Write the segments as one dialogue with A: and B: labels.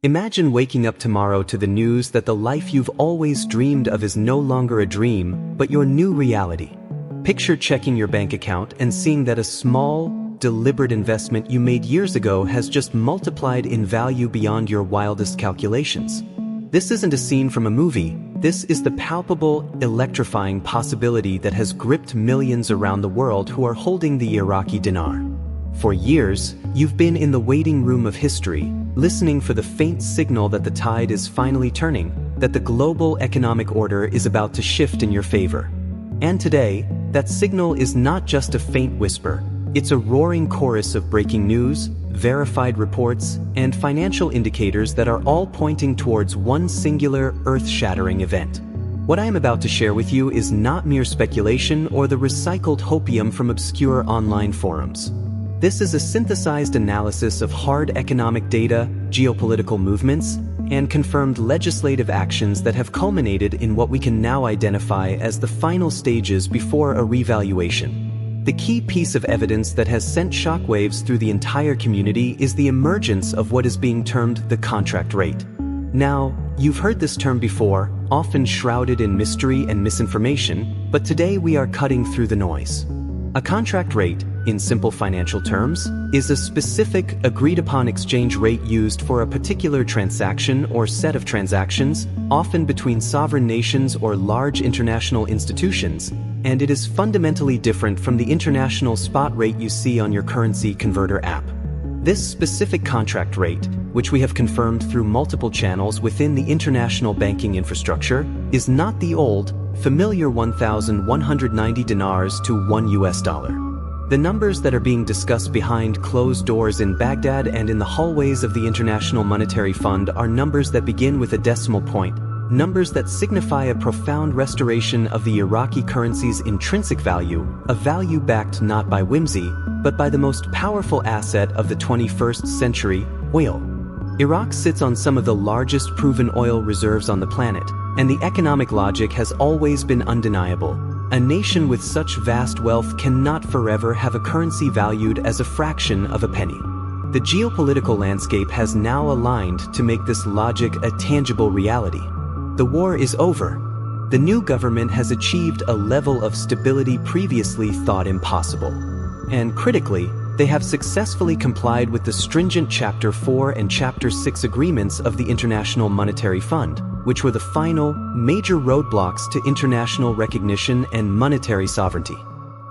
A: Imagine waking up tomorrow to the news that the life you've always dreamed of is no longer a dream, but your new reality. Picture checking your bank account and seeing that a small, deliberate investment you made years ago has just multiplied in value beyond your wildest calculations. This isn't a scene from a movie. This is the palpable, electrifying possibility that has gripped millions around the world who are holding the Iraqi dinar. For years, you've been in the waiting room of history, listening for the faint signal that the tide is finally turning, that the global economic order is about to shift in your favor. And today, that signal is not just a faint whisper. It's a roaring chorus of breaking news, verified reports, and financial indicators that are all pointing towards one singular, earth-shattering event. What I am about to share with you is not mere speculation or the recycled hopium from obscure online forums. This is a synthesized analysis of hard economic data, geopolitical movements, and confirmed legislative actions that have culminated in what we can now identify as the final stages before a revaluation. The key piece of evidence that has sent shockwaves through the entire community is the emergence of what is being termed the contract rate. Now, you've heard this term before, often shrouded in mystery and misinformation, but today we are cutting through the noise. A contract rate, in simple financial terms, is a specific, agreed-upon exchange rate used for a particular transaction or set of transactions, often between sovereign nations or large international institutions, and it is fundamentally different from the international spot rate you see on your currency converter app. This specific contract rate, which we have confirmed through multiple channels within the international banking infrastructure, is not the old, familiar 1,190 dinars to $1. The numbers that are being discussed behind closed doors in Baghdad and in the hallways of the International Monetary Fund are numbers that begin with a decimal point, numbers that signify a profound restoration of the Iraqi currency's intrinsic value, a value backed not by whimsy, but by the most powerful asset of the 21st century, oil. Iraq sits on some of the largest proven oil reserves on the planet, and the economic logic has always been undeniable. A nation with such vast wealth cannot forever have a currency valued as a fraction of a penny. The geopolitical landscape has now aligned to make this logic a tangible reality. The war is over. The new government has achieved a level of stability previously thought impossible. And critically, they have successfully complied with the stringent Chapter 4 and Chapter 6 agreements of the International Monetary Fund, which were the final, major roadblocks to international recognition and monetary sovereignty.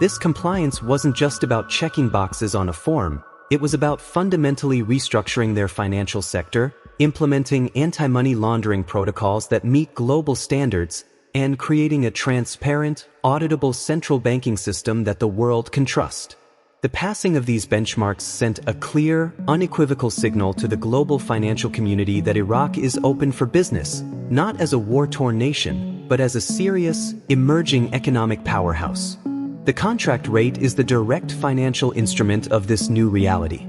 A: This compliance wasn't just about checking boxes on a form, it was about fundamentally restructuring their financial sector, implementing anti-money laundering protocols that meet global standards, and creating a transparent, auditable central banking system that the world can trust. The passing of these benchmarks sent a clear, unequivocal signal to the global financial community that Iraq is open for business, not as a war-torn nation, but as a serious, emerging economic powerhouse. The contract rate is the direct financial instrument of this new reality.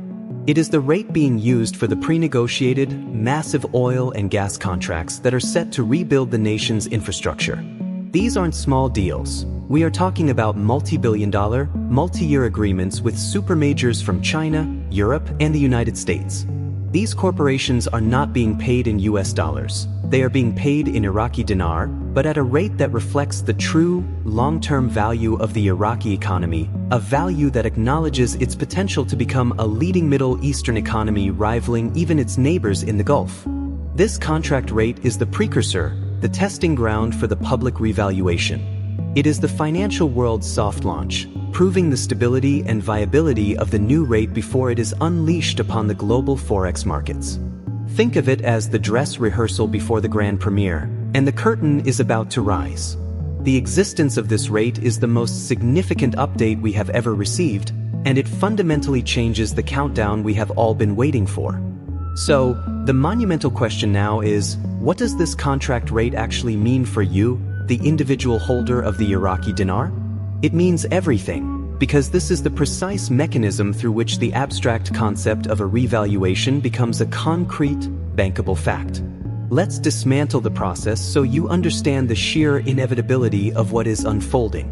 A: It is the rate being used for the pre-negotiated, massive oil and gas contracts that are set to rebuild the nation's infrastructure. These aren't small deals. We are talking about multi-billion-dollar, multi-year agreements with supermajors from China, Europe, and the United States. These corporations are not being paid in US dollars. They are being paid in Iraqi dinar, but at a rate that reflects the true, long-term value of the Iraqi economy, a value that acknowledges its potential to become a leading Middle Eastern economy rivaling even its neighbors in the Gulf. This contract rate is the precursor, the testing ground for the public revaluation. It is the financial world's soft launch, proving the stability and viability of the new rate before it is unleashed upon the global forex markets. Think of it as the dress rehearsal before the grand premiere, and the curtain is about to rise. The existence of this rate is the most significant update we have ever received, and it fundamentally changes the countdown we have all been waiting for. So, the monumental question now is, what does this contract rate actually mean for you, the individual holder of the Iraqi dinar? It means everything, because this is the precise mechanism through which the abstract concept of a revaluation becomes a concrete, bankable fact. Let's dismantle the process so you understand the sheer inevitability of what is unfolding.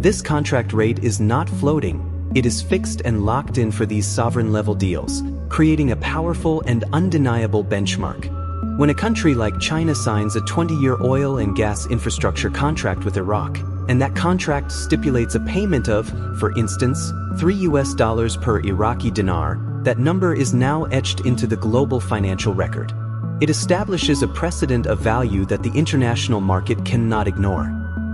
A: This contract rate is not floating, it is fixed and locked in for these sovereign-level deals, creating a powerful and undeniable benchmark. When a country like China signs a 20-year oil and gas infrastructure contract with Iraq, and that contract stipulates a payment of, for instance, $3 per Iraqi dinar, that number is now etched into the global financial record. It establishes a precedent of value that the international market cannot ignore.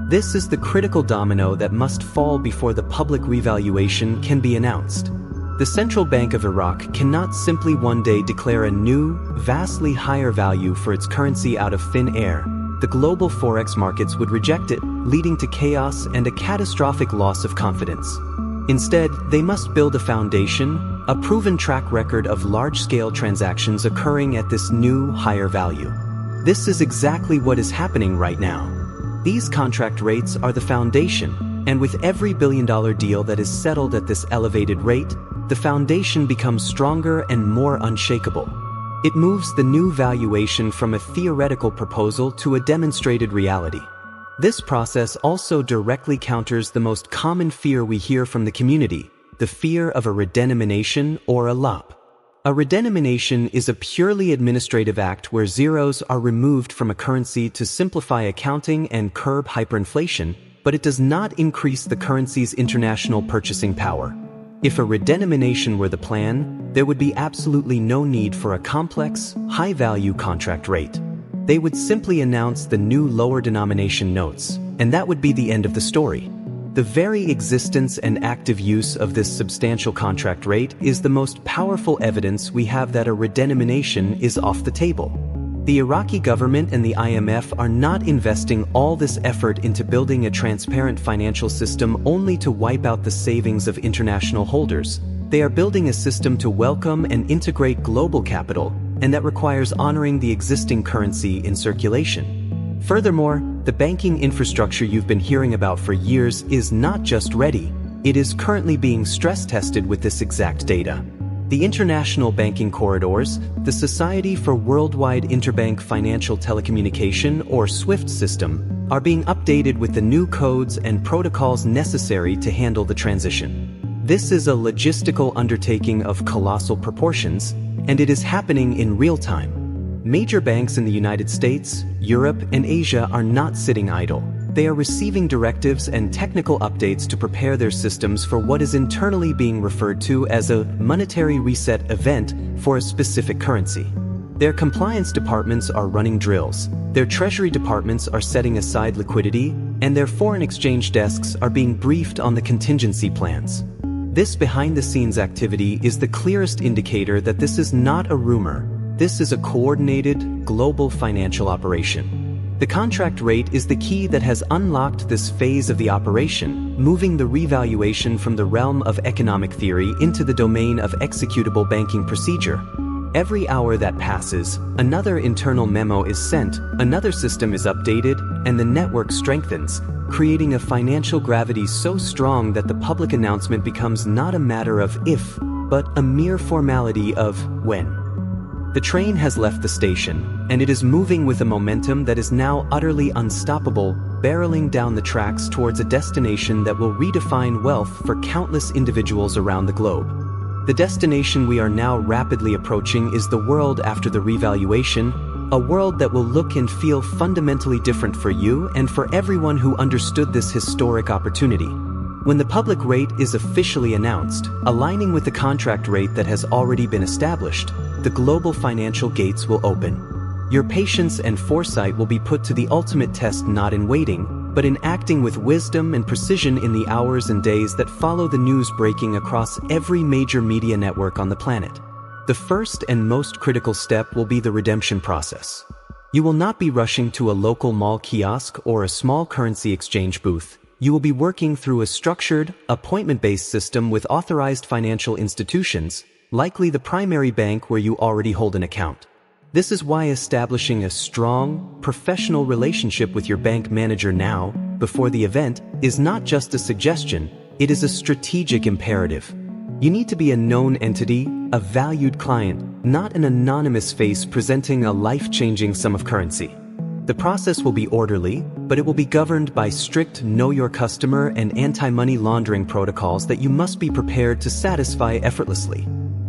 A: This is the critical domino that must fall before the public revaluation can be announced. The Central Bank of Iraq cannot simply one day declare a new, vastly higher value for its currency out of thin air. The global forex markets would reject it, leading to chaos and a catastrophic loss of confidence. Instead, they must build a foundation, a proven track record of large-scale transactions occurring at this new, higher value. This is exactly what is happening right now. These contract rates are the foundation, and with every billion-dollar deal that is settled at this elevated rate, the foundation becomes stronger and more unshakable. It moves the new valuation from a theoretical proposal to a demonstrated reality. This process also directly counters the most common fear we hear from the community, the fear of a redenomination or a LOP. A redenomination is a purely administrative act where zeros are removed from a currency to simplify accounting and curb hyperinflation, but it does not increase the currency's international purchasing power. If a redenomination were the plan, there would be absolutely no need for a complex, high-value contract rate. They would simply announce the new lower denomination notes, and that would be the end of the story. The very existence and active use of this substantial contract rate is the most powerful evidence we have that a redenomination is off the table. The Iraqi government and the IMF are not investing all this effort into building a transparent financial system only to wipe out the savings of international holders. They are building a system to welcome and integrate global capital, and that requires honoring the existing currency in circulation. Furthermore, the banking infrastructure you've been hearing about for years is not just ready, it is currently being stress-tested with this exact data. The International Banking Corridors, the Society for Worldwide Interbank Financial Telecommunication or SWIFT system, are being updated with the new codes and protocols necessary to handle the transition. This is a logistical undertaking of colossal proportions, and it is happening in real time. Major banks in the United States, Europe, and Asia are not sitting idle. They are receiving directives and technical updates to prepare their systems for what is internally being referred to as a monetary reset event for a specific currency. Their compliance departments are running drills, their treasury departments are setting aside liquidity, and their foreign exchange desks are being briefed on the contingency plans. This behind-the-scenes activity is the clearest indicator that this is not a rumor. This is a coordinated, global financial operation. The contract rate is the key that has unlocked this phase of the operation, moving the revaluation from the realm of economic theory into the domain of executable banking procedure. Every hour that passes, another internal memo is sent, another system is updated, and the network strengthens, creating a financial gravity so strong that the public announcement becomes not a matter of if, but a mere formality of when. The train has left the station, and it is moving with a momentum that is now utterly unstoppable, barreling down the tracks towards a destination that will redefine wealth for countless individuals around the globe. The destination we are now rapidly approaching is the world after the revaluation, a world that will look and feel fundamentally different for you and for everyone who understood this historic opportunity. When the public rate is officially announced, aligning with the contract rate that has already been established, the global financial gates will open. Your patience and foresight will be put to the ultimate test not in waiting, but in acting with wisdom and precision in the hours and days that follow the news breaking across every major media network on the planet. The first and most critical step will be the redemption process. You will not be rushing to a local mall kiosk or a small currency exchange booth. You will be working through a structured, appointment-based system with authorized financial institutions, likely the primary bank where you already hold an account. This is why establishing a strong, professional relationship with your bank manager now, before the event, is not just a suggestion, it is a strategic imperative. You need to be a known entity, a valued client, not an anonymous face presenting a life-changing sum of currency. The process will be orderly, but it will be governed by strict know your customer and anti-money laundering protocols that you must be prepared to satisfy effortlessly.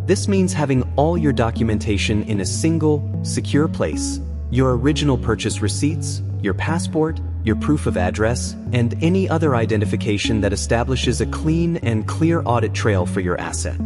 A: This means having all your documentation in a single, secure place: your original purchase receipts, your passport, your proof of address, and any other identification that establishes a clean and clear audit trail for your asset.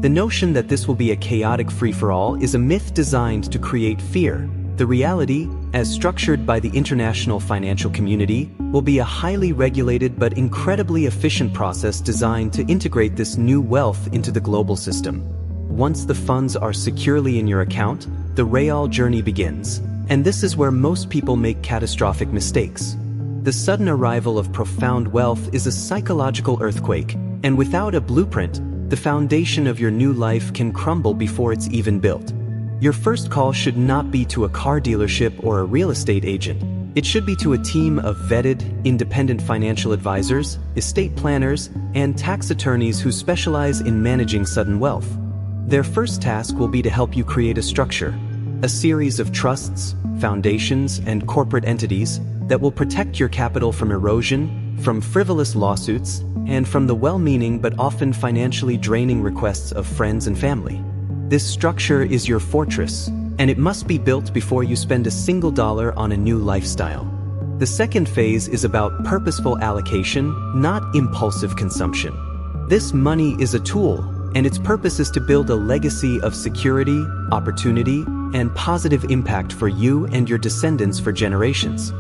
A: The notion that this will be a chaotic free-for-all is a myth designed to create fear. The reality, as structured by the international financial community, will be a highly regulated but incredibly efficient process designed to integrate this new wealth into the global system. Once the funds are securely in your account, the real journey begins. And this is where most people make catastrophic mistakes. The sudden arrival of profound wealth is a psychological earthquake, and without a blueprint, the foundation of your new life can crumble before it's even built. Your first call should not be to a car dealership or a real estate agent. It should be to a team of vetted, independent financial advisors, estate planners, and tax attorneys who specialize in managing sudden wealth. Their first task will be to help you create a structure, a series of trusts, foundations, and corporate entities that will protect your capital from erosion, from frivolous lawsuits, and from the well-meaning but often financially draining requests of friends and family. This structure is your fortress, and it must be built before you spend a single dollar on a new lifestyle. The second phase is about purposeful allocation, not impulsive consumption. This money is a tool, and its purpose is to build a legacy of security, opportunity, and positive impact for you and your descendants for generations.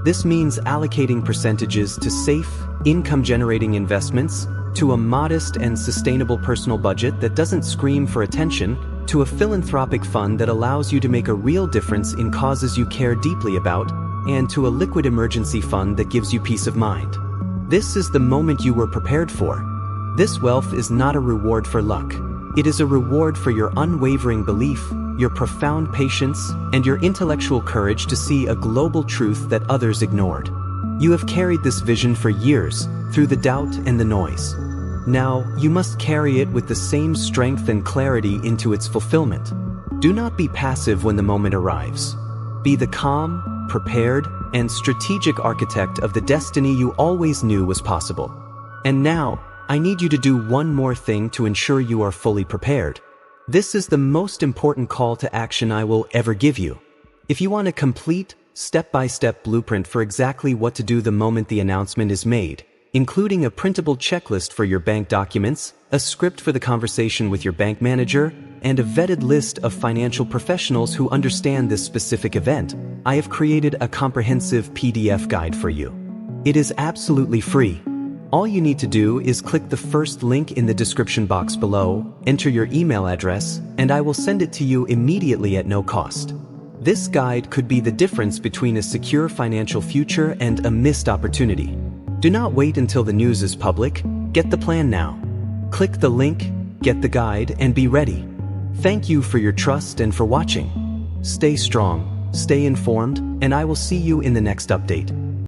A: This means allocating percentages to safe, income-generating investments, to a modest and sustainable personal budget that doesn't scream for attention, to a philanthropic fund that allows you to make a real difference in causes you care deeply about, and to a liquid emergency fund that gives you peace of mind. This is the moment you were prepared for. This wealth is not a reward for luck. It is a reward for your unwavering belief, your profound patience, and your intellectual courage to see a global truth that others ignored. You have carried this vision for years, through the doubt and the noise. Now, you must carry it with the same strength and clarity into its fulfillment. Do not be passive when the moment arrives. Be the calm, prepared, and strategic architect of the destiny you always knew was possible. And now, I need you to do one more thing to ensure you are fully prepared. This is the most important call to action I will ever give you. If you want a complete, step-by-step blueprint for exactly what to do the moment the announcement is made, including a printable checklist for your bank documents, a script for the conversation with your bank manager, and a vetted list of financial professionals who understand this specific event, I have created a comprehensive PDF guide for you. It is absolutely free. All you need to do is click the first link in the description box below, enter your email address, and I will send it to you immediately at no cost. This guide could be the difference between a secure financial future and a missed opportunity. Do not wait until the news is public. Get the plan now. Click the link, get the guide, and be ready. Thank you for your trust and for watching. Stay strong, stay informed, and I will see you in the next update.